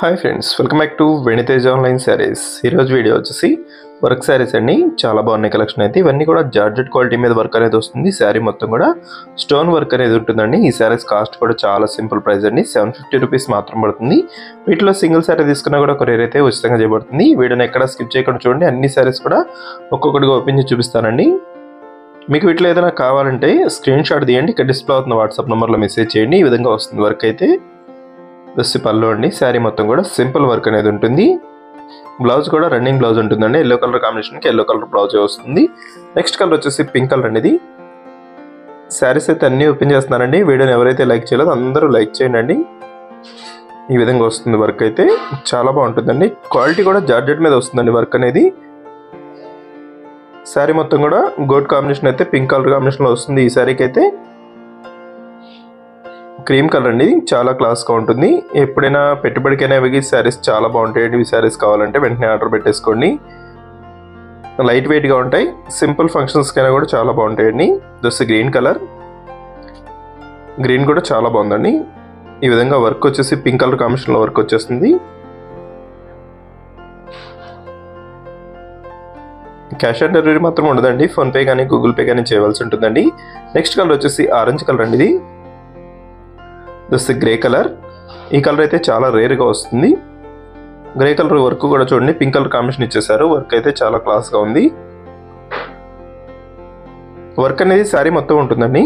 Hi friends, welcome back to వెనితేజ్ online saris. ఈరోజు video వచ్చేసి work saris అండి. చాలా బాగున్నాయి కలెక్షన్ అయితే. ఇవన్నీ కూడా జార్జెట్ క్వాలిటీ మీద వర్క్ అనేది వస్తుంది. శారీ మొత్తం కూడా స్టోన్ వర్క్ అనేది ఉంటుందండి. ఈ శారీస్ కాస్ట్ కూడా చాలా సింపుల్ ప్రైస్ అండి, 750 రూపీస్ మాత్రం పడుతుంది. వీటిలో సింగిల్ శారీ తీసుకున్నా కూడా కొరియర్ అయితే ఉచితంగా చేయబడుతుంది. వీడియోని ఎక్కడ స్కిప్ చేయకుండా చూడండి. అన్ని శారీస్ కూడా ఒక్కొక్కటిగా ఓపెన్ చేసి చూపిస్తానండి. మీకు వీటిలో ఏదైనా కావాలంటే స్క్రీన్ షాట్ తీయండి, ఇక్కడ డిస్ప్లే అవుతున్న వాట్సాప్ నెంబర్లో మెసేజ్ చేయండి. ఈ విధంగా వస్తుంది వర్క్ అయితే. దస్సి పళ్ళు అండి. శారీ మొత్తం కూడా సింపుల్ వర్క్ అనేది ఉంటుంది. బ్లౌజ్ కూడా రన్నింగ్ బ్లౌజ్ ఉంటుందండి. ఎల్లో కలర్ కాంబినేషన్కి ఎల్లో కలర్ బ్లౌజ్ వస్తుంది. నెక్స్ట్ కలర్ వచ్చేసి పింక్ కలర్ అనేది. శారీస్ అయితే అన్నీ ఓపెన్ చేస్తున్నానండి. వీడియోని ఎవరైతే లైక్ చేయలేదో అందరూ లైక్ చేయండి. ఈ విధంగా వస్తుంది వర్క్ అయితే. చాలా బాగుంటుందండి. క్వాలిటీ కూడా జార్జెట్ మీద వస్తుందండి వర్క్ అనేది. శారీ మొత్తం కూడా గోల్డ్ కాంబినేషన్ అయితే పింక్ కలర్ కాంబినేషన్లో వస్తుంది. ఈ శారీకి అయితే క్రీమ్ కలర్ అండి. చాలా క్లాస్గా ఉంటుంది. ఎప్పుడైనా పెట్టుబడికైనా ఇవి శారీస్ చాలా బాగుంటాయండి. ఇవి శారీస్ కావాలంటే వెంటనే ఆర్డర్ పెట్టేసుకోండి. లైట్ వెయిట్గా ఉంటాయి. సింపుల్ ఫంక్షన్స్కైనా కూడా చాలా బాగుంటాయండి. జస్ట్ గ్రీన్ కలర్, గ్రీన్ కూడా చాలా బాగుందండి. ఈ విధంగా వర్క్ వచ్చేసి పింక్ కలర్ కాంబినేషన్లో వర్క్ వచ్చేస్తుంది. క్యాష్ ఆన్ డెలివరీ మాత్రం ఉండదండి. ఫోన్పే కానీ గూగుల్ పే కానీ చేయవలసి ఉంటుందండి. నెక్స్ట్ కలర్ వచ్చేసి ఆరెంజ్ కలర్ అండి. ఇది జస్ట్ గ్రే కలర్. ఈ కలర్ అయితే చాలా రేర్గా వస్తుంది. గ్రే కలర్ వర్క్ కూడా చూడండి, పింక్ కలర్ కాంబినేషన్ ఇచ్చేసారు. వర్క్ అయితే చాలా క్లాస్గా ఉంది. వర్క్ అనేది శారీ మొత్తం ఉంటుందండి.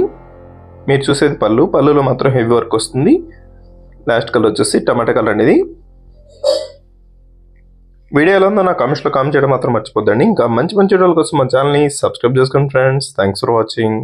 మీరు చూసేది పళ్ళులో మాత్రం హెవీ వర్క్ వస్తుంది. లాస్ట్ కలర్ వచ్చేసి టమాటా కలర్ అనేది. వీడియో ఎలా ఉందో నా కామెంట్స్లో కామెంట్ చేయడం మాత్రం మర్చిపోద్దండి. ఇంకా మంచి వీడియోల కోసం మా ఛానల్ని సబ్స్క్రైబ్ చేసుకోండి ఫ్రెండ్స్. Thanks for watching.